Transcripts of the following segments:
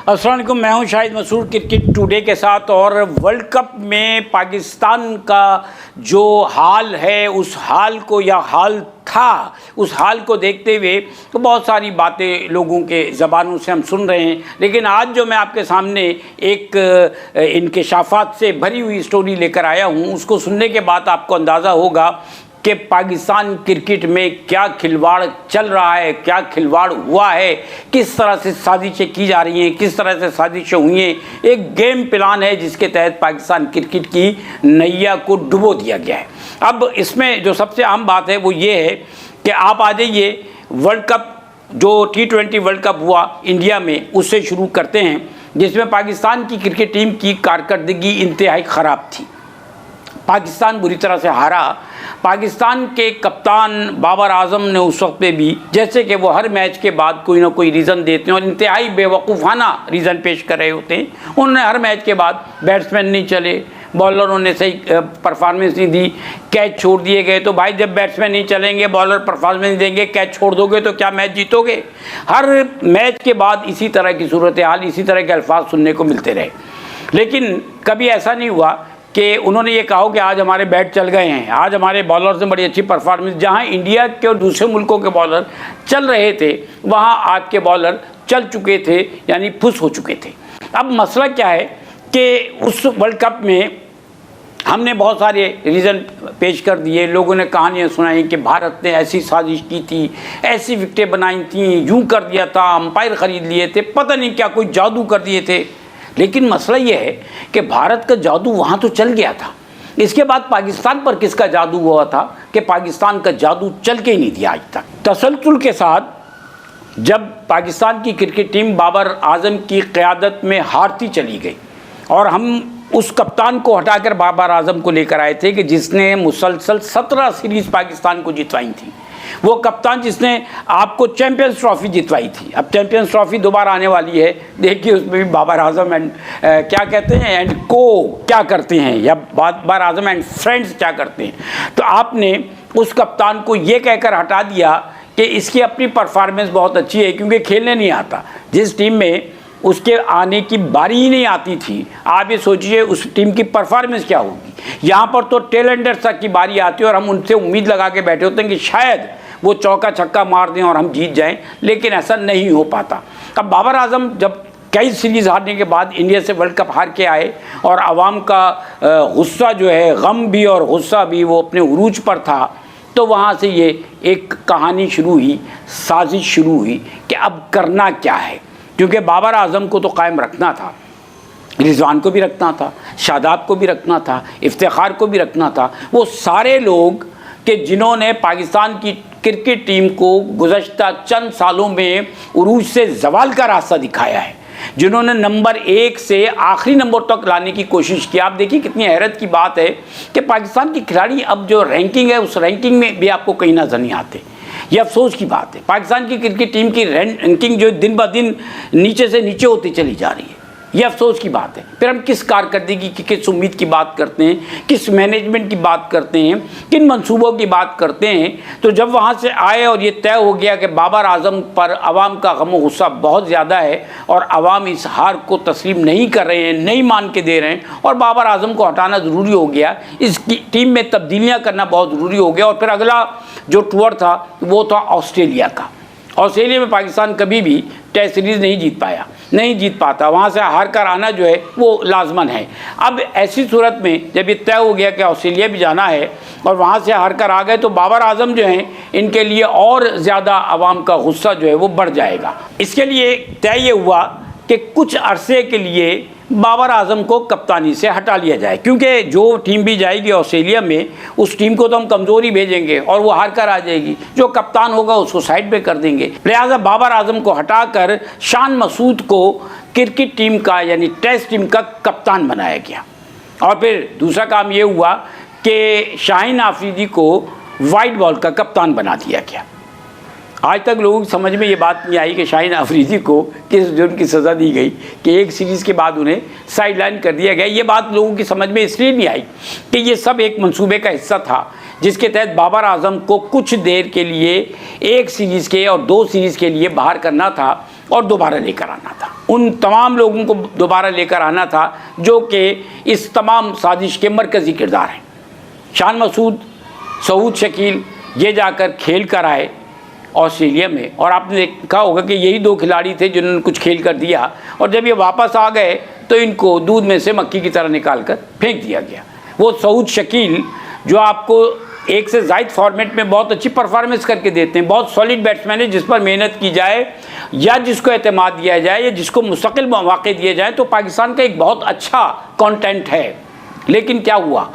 अस्सलाम वालेकुम, मैं हूं शाहिद मसूद क्रिकेट टुडे के साथ। और वर्ल्ड कप में पाकिस्तान का जो हाल है, उस हाल को या हाल था, उस हाल को देखते हुए तो बहुत सारी बातें लोगों के ज़बानों से हम सुन रहे हैं। लेकिन आज जो मैं आपके सामने एक इंकशाफात से भरी हुई स्टोरी लेकर आया हूं, उसको सुनने के बाद आपको अंदाज़ा होगा कि पाकिस्तान क्रिकेट में क्या खिलवाड़ चल रहा है, क्या खिलवाड़ हुआ है, किस तरह से साजिशें की जा रही हैं, किस तरह से साजिशें हुई हैं। एक गेम प्लान है जिसके तहत पाकिस्तान क्रिकेट की नैया को डुबो दिया गया है। अब इसमें जो सबसे अहम बात है वो ये है कि आप आ जाइए, वर्ल्ड कप जो T20 वर्ल्ड कप हुआ इंडिया में, उससे शुरू करते हैं, जिसमें पाकिस्तान की क्रिकेट टीम की कारकर्दगी इंतहाई ख़राब थी। पाकिस्तान बुरी तरह से हारा। पाकिस्तान के कप्तान बाबर आजम ने उस वक्त पे भी, जैसे कि वो हर मैच के बाद कोई ना कोई रीज़न देते हैं और इंतहाई बेवकूफ़ाना रीज़न पेश कर रहे होते हैं, उन्होंने हर मैच के बाद बैट्समैन नहीं चले, बॉलरों ने सही परफॉर्मेंस नहीं दी, कैच छोड़ दिए गए। तो भाई जब बैट्समैन नहीं चलेंगे, बॉलर परफॉर्मेंस नहीं देंगे, कैच छोड़ दोगे तो क्या मैच जीतोगे? हर मैच के बाद इसी तरह की सूरत हाल, इसी तरह के अल्फाज सुनने को मिलते रहे। लेकिन कभी ऐसा नहीं हुआ कि उन्होंने ये कहा कि आज हमारे बैट चल गए हैं, आज हमारे बॉलर्स ने बड़ी अच्छी परफॉर्मेंस। जहां इंडिया के और दूसरे मुल्कों के बॉलर चल रहे थे, वहां आपके बॉलर चल चुके थे, यानी फुस हो चुके थे। अब मसला क्या है कि उस वर्ल्ड कप में हमने बहुत सारे रीज़न पेश कर दिए, लोगों ने कहानियाँ सुनाई कि भारत ने ऐसी साजिश की थी, ऐसी विकेटें बनाई थी, यूँ कर दिया था, अंपायर ख़रीद लिए थे, पता नहीं क्या कोई जादू कर दिए थे। लेकिन मसला ये है कि भारत का जादू वहाँ तो चल गया था, इसके बाद पाकिस्तान पर किसका जादू हुआ था कि पाकिस्तान का जादू चल के ही नहीं दिया आज तक। तसलसल के साथ जब पाकिस्तान की क्रिकेट टीम बाबर आजम की क़यादत में हारती चली गई और हम उस कप्तान को हटाकर बाबर आजम को लेकर आए थे कि जिसने मुसलसल 17 सीरीज़ पाकिस्तान को जितवाई थी, वो कप्तान जिसने आपको चैंपियंस ट्रॉफ़ी जितवाई थी। अब चैंपियंस ट्रॉफ़ी दोबारा आने वाली है, देखिए उसमें भी बाबर आजम एंड क्या कहते हैं एंड को क्या करते हैं, या बाबर आजम एंड फ्रेंड्स क्या करते हैं। तो आपने उस कप्तान को ये कहकर हटा दिया कि इसकी अपनी परफॉर्मेंस बहुत अच्छी है क्योंकि खेलने नहीं आता। जिस टीम में उसके आने की बारी ही नहीं आती थी, आप ये सोचिए उस टीम की परफॉर्मेंस क्या होगी। यहाँ पर तो टेलेंडर्स तक की बारी आती है और हम उनसे उम्मीद लगा के बैठे होते हैं कि शायद वो चौका छक्का मार दें और हम जीत जाएं, लेकिन ऐसा नहीं हो पाता। अब बाबर आजम जब कई सीरीज़ हारने के बाद इंडिया से वर्ल्ड कप हार के आए और आवाम का गुस्सा जो है, गम भी और गुस्सा भी, वो अपने उरूज पर था, तो वहाँ से ये एक कहानी शुरू हुई, साजिश शुरू हुई कि अब करना क्या है। क्योंकि बाबर आजम को तो कायम रखना था, रिजवान को भी रखना था, शादाब को भी रखना था, इफ्तिखार को भी रखना था। वो सारे लोग कि जिन्होंने पाकिस्तान की क्रिकेट टीम को गुज़श्ता चंद सालों में उरूज से ज़वाल का रास्ता दिखाया है, जिन्होंने नंबर 1 से आखिरी नंबर तक लाने की कोशिश की। आप देखिए कितनी हैरत की बात है कि पाकिस्तान की खिलाड़ी अब जो रैंकिंग है, उस रैंकिंग में भी आपको कहीं नज़र नहीं आते। ये अफसोस की बात है। पाकिस्तान की क्रिकेट टीम की रैंकिंग जो दिन ब दिन नीचे से नीचे होती चली जा रही है, ये अफसोस की बात है। फिर हम किस कारकर्दगी की, किस उम्मीद की बात करते हैं, किस मैनेजमेंट की बात करते हैं, किन मंसूबों की बात करते हैं। तो जब वहाँ से आए और ये तय हो गया कि बाबर आजम पर आवाम का गम गुस्सा बहुत ज़्यादा है और आवाम इस हार को तस्लीम नहीं कर रहे हैं, नहीं मान के दे रहे हैं, और बाबर आजम को हटाना ज़रूरी हो गया, इसकी टीम में तब्दीलियाँ करना बहुत ज़रूरी हो गया। और फिर अगला जो टूर था वो था ऑस्ट्रेलिया का। ऑस्ट्रेलिया में पाकिस्तान कभी भी टेस्ट सीरीज़ नहीं जीत पाता, वहाँ से हार कर आना जो है वो लाजमन है। अब ऐसी सूरत में जब ये तय हो गया कि ऑस्ट्रेलिया भी जाना है और वहाँ से हार कर आ गए, तो बाबर आजम जो हैं इनके लिए और ज़्यादा आवाम का गुस्सा जो है वो बढ़ जाएगा। इसके लिए तय ये हुआ कि कुछ अरसे के लिए बाबर आजम को कप्तानी से हटा लिया जाए, क्योंकि जो टीम भी जाएगी ऑस्ट्रेलिया में, उस टीम को तो हम कमज़ोर ही भेजेंगे और वो हार कर आ जाएगी। जो कप्तान होगा उसको साइड पे कर देंगे। लिहाजा बाबर आजम को हटाकर शान मसूद को क्रिकेट टीम का, यानी टेस्ट टीम का कप्तान बनाया गया। और फिर दूसरा काम ये हुआ कि शाहीन आफरीदी को वाइट बॉल का कप्तान बना दिया गया। आज तक लोगों की समझ में ये बात नहीं आई कि शाहीन आफरीदी को किस जुर्म की सज़ा दी गई कि एक सीरीज़ के बाद उन्हें साइडलाइन कर दिया गया। ये बात लोगों की समझ में इसलिए नहीं आई कि ये सब एक मंसूबे का हिस्सा था, जिसके तहत बाबर आजम को कुछ देर के लिए एक सीरीज़ के और 2 सीरीज़ के लिए बाहर करना था और दोबारा लेकर आना था। उन तमाम लोगों को दोबारा लेकर आना था जो कि इस तमाम साजिश के मरकज़ी किरदार हैं। शान मसूद, सऊद शकील ये जाकर खेल कर आए ऑस्ट्रेलिया में, और आपने देखा होगा कि यही 2 खिलाड़ी थे जिन्होंने कुछ खेल कर दिया, और जब ये वापस आ गए तो इनको दूध में से मक्खी की तरह निकाल कर फेंक दिया गया। वो सऊद शकील जो आपको एक से ज़ायद फॉर्मेट में बहुत अच्छी परफॉर्मेंस करके देते हैं, बहुत सॉलिड बैट्समैन है, जिस पर मेहनत की जाए या जिसको एतमाद दिया जाए या जिसको मुस्तकिल मौके दिए जाए तो पाकिस्तान का एक बहुत अच्छा कंटेंट है। लेकिन क्या हुआ,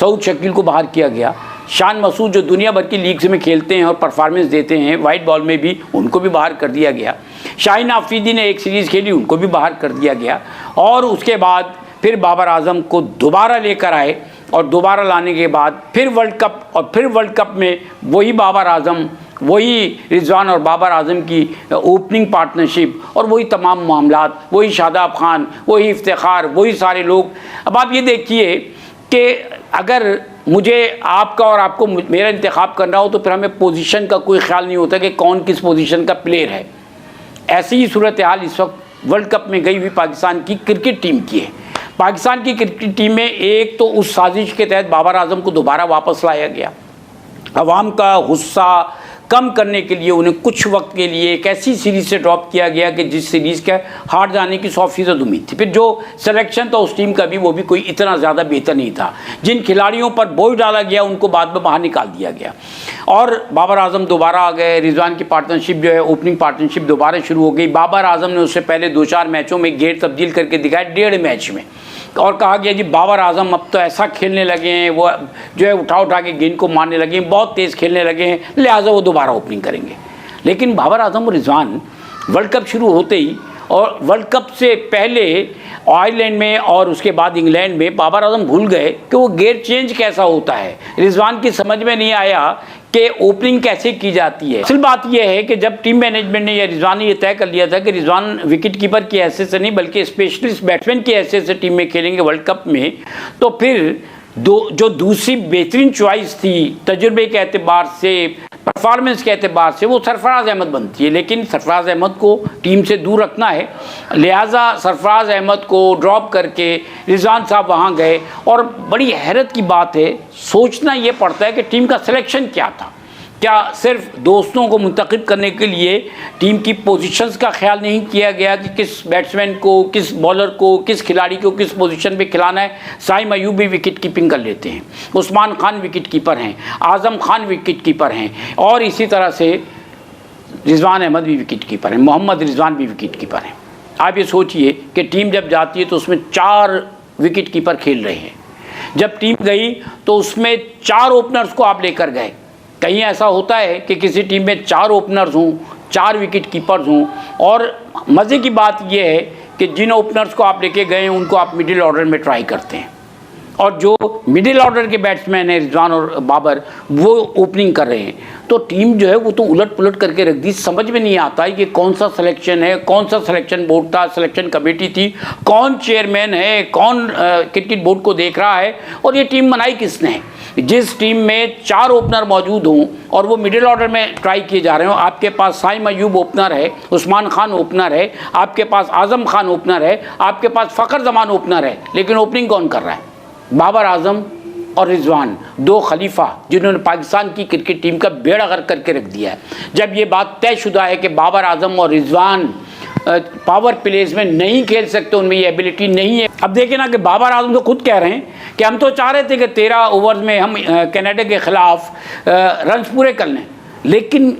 सऊद शकील को बाहर किया गया। शान मसूद जो दुनिया भर की लीग्स में खेलते हैं और परफॉर्मेंस देते हैं, वाइट बॉल में भी, उनको भी बाहर कर दिया गया। शाहीन आफरीदी ने एक सीरीज़ खेली, उनको भी बाहर कर दिया गया। और उसके बाद फिर बाबर आजम को दोबारा लेकर आए, और दोबारा लाने के बाद फिर वर्ल्ड कप, और फिर वर्ल्ड कप में वही बाबर आजम, वही रिजवान और बाबर आजम की ओपनिंग पार्टनरशिप, और वही तमाम मामलात, वही शादाब खान, वही इफ्तिखार, वही सारे लोग। अब आप ये देखिए कि अगर मुझे आपका और आपको मेरा इंतखाब करना हो तो फिर हमें पोजीशन का कोई ख्याल नहीं होता कि कौन किस पोजीशन का प्लेयर है। ऐसी ही सूरत हाल इस वक्त वर्ल्ड कप में गई हुई पाकिस्तान की क्रिकेट टीम की है। पाकिस्तान की क्रिकेट टीम में एक तो उस साजिश के तहत बाबर आजम को दोबारा वापस लाया गया, अवाम का गुस्सा कम करने के लिए उन्हें कुछ वक्त के लिए एक ऐसी सीरीज़ से ड्रॉप किया गया कि जिस सीरीज़ के हार जाने की 100% उम्मीद थी। फिर जो सिलेक्शन था उस टीम का भी, वो भी कोई इतना ज़्यादा बेहतर नहीं था। जिन खिलाड़ियों पर बोझ डाला गया उनको बाद में बाहर निकाल दिया गया, और बाबर आजम दोबारा आ गए। रिजवान की पार्टनरशिप जो है, ओपनिंग पार्टनरशिप दोबारा शुरू हो गई। बाबर आजम ने उससे पहले 2-4 मैचों में गेट तब्दील करके दिखाया, 1.5 मैच में, और कहा गया जी बाबर आजम अब तो ऐसा खेलने लगे हैं, वो जो है उठा के गेंद को मारने लगे हैं, बहुत तेज़ खेलने लगे हैं, लिहाजा वो दोबारा ओपनिंग करेंगे। लेकिन बाबर आजम और रिजवान वर्ल्ड कप शुरू होते ही, और वर्ल्ड कप से पहले आयरलैंड में और उसके बाद इंग्लैंड में, बाबर आजम भूल गए कि वो गेयर चेंज कैसा होता है। रिजवान की समझ में नहीं आया कि ओपनिंग कैसे की जाती है। असल बात यह है कि जब टीम मैनेजमेंट ने या रिजवान ने यह तय कर लिया था कि रिजवान विकेट कीपर की हैसियत से नहीं बल्कि स्पेशलिस्ट बैट्समैन की हैसियत से टीम में खेलेंगे वर्ल्ड कप में, तो फिर जो दूसरी बेहतरीन चॉइस थी तजुर्बे के एतबार से, परफॉर्मेंस के एतबार से, वो सरफराज अहमद बनती है। लेकिन सरफराज अहमद को टीम से दूर रखना है, लिहाजा सरफराज अहमद को ड्रॉप करके रिजवान साहब वहाँ गए। और बड़ी हैरत की बात है, सोचना ये पड़ता है कि टीम का सिलेक्शन क्या था। क्या सिर्फ दोस्तों को मुंतखब करने के लिए टीम की पोजीशंस का ख्याल नहीं किया गया कि किस बैट्समैन को, किस बॉलर को, किस खिलाड़ी को किस पोजीशन पे खिलाना है। साइम अयूब भी विकेट कीपिंग कर लेते हैं, उस्मान खान विकेट कीपर हैं, आज़म खान विकेट कीपर हैं, और इसी तरह से रिजवान अहमद भी विकेट कीपर हैं, मोहम्मद रिजवान भी विकेट कीपर हैं। आप ये सोचिए कि टीम जब जाती है तो उसमें 4 विकेट कीपर खेल रहे हैं। जब टीम गई तो उसमें 4 ओपनर्स को आप लेकर गए। कहीं ऐसा होता है कि किसी टीम में 4 ओपनर्स हों, 4 विकेट कीपर्स हों, और मज़े की बात यह है कि जिन ओपनर्स को आप लेके गए हैं उनको आप मिडिल ऑर्डर में ट्राई करते हैं, और जो मिडिल ऑर्डर के बैट्समैन हैं रिजवान और बाबर, वो ओपनिंग कर रहे हैं। तो टीम जो है वो तो उलट पुलट करके रख दी। समझ में नहीं आता कि कौन सा सिलेक्शन है, कौन सा सिलेक्शन बोर्ड था, सिलेक्शन कमेटी थी, कौन चेयरमैन है, कौन क्रिकेट बोर्ड को देख रहा है, और ये टीम बनाई किसने है। जिस टीम में 4 ओपनर मौजूद हों और वो मिडिल ऑर्डर में ट्राई किए जा रहे हो, आपके पास साइम अयूब ओपनर है, उस्मान खान ओपनर है, आपके पास आज़म खान ओपनर है, आपके पास फ़खर जमान ओपनर है, लेकिन ओपनिंग कौन कर रहा है? बाबर आजम और रिजवान, 2 खलीफा जिन्होंने पाकिस्तान की क्रिकेट टीम का बेड़ा गर्क करके रख दिया है। जब ये बात तयशुदा है कि बाबर आजम और रिजवान पावर प्लेज में नहीं खेल सकते, उनमें ये एबिलिटी नहीं है। अब देखिए ना कि बाबर आजम तो खुद कह रहे हैं कि हम तो चाह रहे थे कि 13 ओवर्स में हम कनाडा के ख़िलाफ़ रन्स पूरे कर लें, लेकिन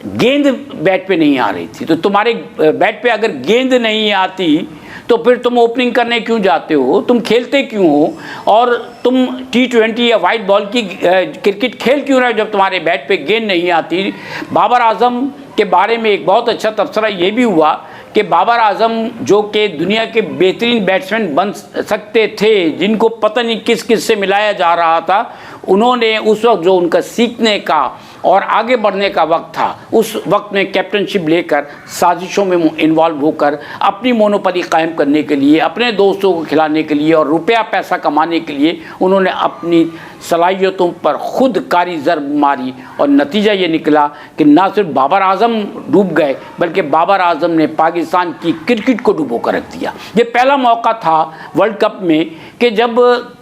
गेंद बैट पे नहीं आ रही थी। तो तुम्हारे बैट पे अगर गेंद नहीं आती तो फिर तुम ओपनिंग करने क्यों जाते हो, तुम खेलते क्यों हो, और तुम T20 या वाइट बॉल की क्रिकेट खेल क्यों रहे हो जब तुम्हारे बैट पे गेंद नहीं आती। बाबर आजम के बारे में एक बहुत अच्छा तबसरा ये भी हुआ कि बाबर आजम जो कि दुनिया के बेहतरीन बैट्समैन बन सकते थे, जिनको पता नहीं किस किस से मिलाया जा रहा था, उन्होंने उस वक्त जो उनका सीखने का और आगे बढ़ने का वक्त था। उस वक्त में कैप्टनशिप लेकर साजिशों में इन्वॉल्व होकर अपनी मोनोपोली कायम करने के लिए, अपने दोस्तों को खिलाने के लिए और रुपया पैसा कमाने के लिए उन्होंने अपनी सलाहियतों पर खुद कारी ज़रब मारी और नतीजा ये निकला कि ना सिर्फ बाबर आज़म डूब गए बल्कि बाबर आज़म ने पाकिस्तान की क्रिकेट को डुबो कर रख दिया। ये पहला मौका था वर्ल्ड कप में कि जब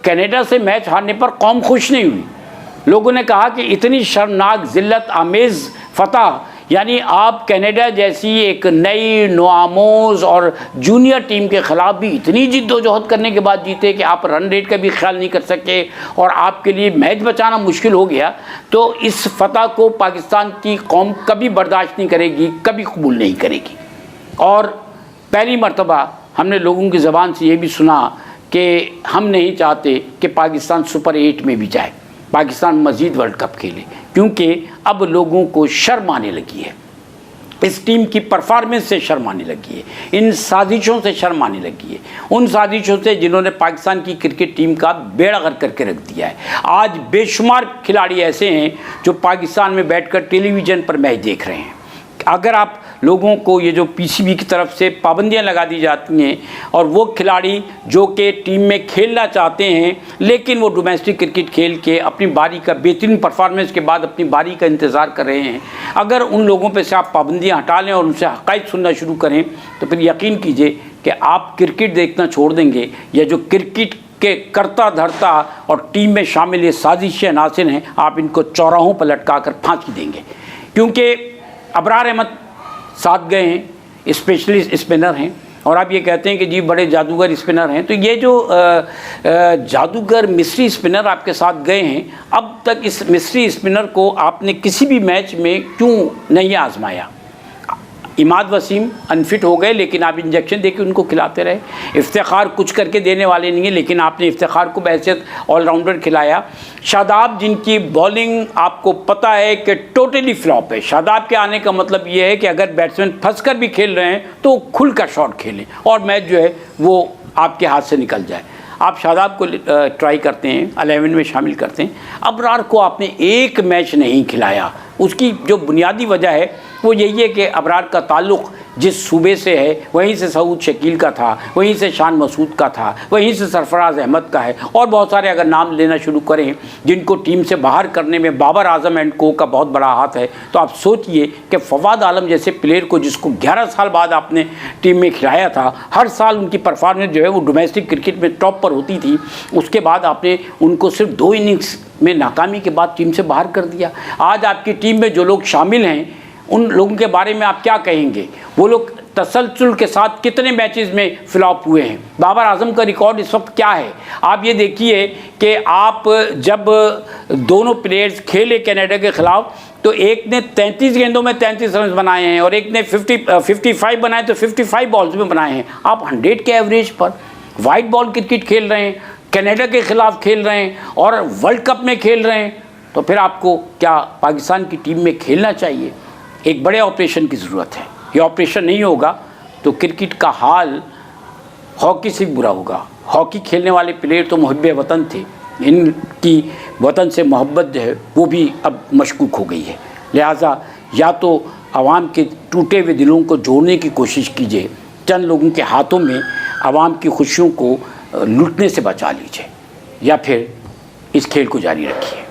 कनाडा से मैच हारने पर कौम खुश नहीं हुई। लोगों ने कहा कि इतनी शर्मनाक ज़िल्लत आमेज़ फतह, यानी आप कनाडा जैसी एक नई नोआमोज और जूनियर टीम के ख़िलाफ़ भी इतनी जिद्दोजहद करने के बाद जीते कि आप रन रेट का भी ख्याल नहीं कर सके और आपके लिए मैच बचाना मुश्किल हो गया। तो इस फतह को पाकिस्तान की कौम कभी बर्दाश्त नहीं करेगी, कभी कबूल नहीं करेगी। और पहली मर्तबा हमने लोगों की ज़बान से ये भी सुना कि हम नहीं चाहते कि पाकिस्तान सुपर 8 में भी जाए, पाकिस्तान मज़ीद वर्ल्ड कप खेले, क्योंकि अब लोगों को शर्म आने लगी है, इस टीम की परफॉर्मेंस से शर्म आने लगी है, इन साजिशों से शर्म आने लगी है, उन साजिशों से जिन्होंने पाकिस्तान की क्रिकेट टीम का बेड़ा गर्क करके रख दिया है। आज बेशुमार खिलाड़ी ऐसे हैं जो पाकिस्तान में बैठकर टेलीविज़न पर मैच देख रहे हैं। अगर आप लोगों को ये जो पीसीबी की तरफ से पाबंदियां लगा दी जाती हैं और वो खिलाड़ी जो कि टीम में खेलना चाहते हैं लेकिन वो डोमेस्टिक क्रिकेट खेल के अपनी बारी का बेहतरीन परफॉर्मेंस के बाद अपनी बारी का इंतज़ार कर रहे हैं, अगर उन लोगों पे से आप पाबंदियां हटा लें और उनसे हक़ाइक़ सुनना शुरू करें तो फिर यकीन कीजिए कि आप क्रिकेट देखना छोड़ देंगे। या जो क्रिकेट के करता धरता और टीम में शामिल ये साजिशी अनासिर हैं, आप इनको चौराहों पर लटका कर फांसी देंगे। क्योंकि अबरार अहमद साथ गए हैं, स्पेशलिस्ट स्पिनर हैं, और आप ये कहते हैं कि जी बड़े जादूगर स्पिनर हैं, तो ये जो जादूगर मिस्री स्पिनर आपके साथ गए हैं, अब तक इस मिस्री स्पिनर को आपने किसी भी मैच में क्यों नहीं आजमाया? इमाद वसीम अनफिट हो गए लेकिन आप इंजेक्शन देके उनको खिलाते रहे। इफ्तिखार कुछ करके देने वाले नहीं है लेकिन आपने इफ्तिखार को बहैसियत ऑलराउंडर खिलाया। शादाब जिनकी बॉलिंग आपको पता है कि टोटली फ्लॉप है। शादाब के आने का मतलब ये है कि अगर बैट्समैन फंस कर भी खेल रहे हैं तो खुल कर शॉट खेलें और मैच जो है वो आपके हाथ से निकल जाए। आप शादाब को ट्राई करते हैं, 11 में शामिल करते हैं। अबरार को आपने एक मैच नहीं खिलाया। उसकी जो बुनियादी वजह है वो यही है कि अबरार का ताल्लुक़ जिस सूबे से है वहीं से सऊद शकील का था, वहीं से शान मसूद का था, वहीं से सरफराज अहमद का है और बहुत सारे अगर नाम लेना शुरू करें जिनको टीम से बाहर करने में बाबर आज़म एंड को का बहुत बड़ा हाथ है। तो आप सोचिए कि फवाद आलम जैसे प्लेयर को जिसको 11 साल बाद आपने टीम में खिलाया था, हर साल उनकी परफॉर्मेंस जो है वो डोमेस्टिक क्रिकेट में टॉप पर होती थी, उसके बाद आपने उनको सिर्फ 2 इनिंग्स में नाकामी के बाद टीम से बाहर कर दिया। आज आपकी टीम में जो लोग शामिल हैं उन लोगों के बारे में आप क्या कहेंगे? वो लोग तसलसल के साथ कितने मैचेस में फ्लॉप हुए हैं? बाबर आज़म का रिकॉर्ड इस वक्त क्या है? आप ये देखिए कि आप जब दोनों प्लेयर्स खेले कनाडा के ख़िलाफ़ तो एक ने 33 गेंदों में 33 रन बनाए हैं और एक ने 55 बनाए तो 55 बॉल्स में बनाए हैं। आप 100 के एवरेज पर वाइट बॉल क्रिकेट खेल रहे हैं, कनाडा के ख़िलाफ़ खेल रहे हैं और वर्ल्ड कप में खेल रहे हैं, तो फिर आपको क्या पाकिस्तान की टीम में खेलना चाहिए? एक बड़े ऑपरेशन की ज़रूरत है। ये ऑपरेशन नहीं होगा तो क्रिकेट का हाल हॉकी से बुरा होगा। हॉकी खेलने वाले प्लेयर तो मुहब्बे वतन थे, इनकी वतन से मोहब्बत जो है वो भी अब मशकूक हो गई है। लिहाजा या तो आवाम के टूटे हुए दिलों को जोड़ने की कोशिश कीजिए, चंद लोगों के हाथों में आवाम की खुशियों को लूटने से बचा लीजिए, या फिर इस खेल को जारी रखिए।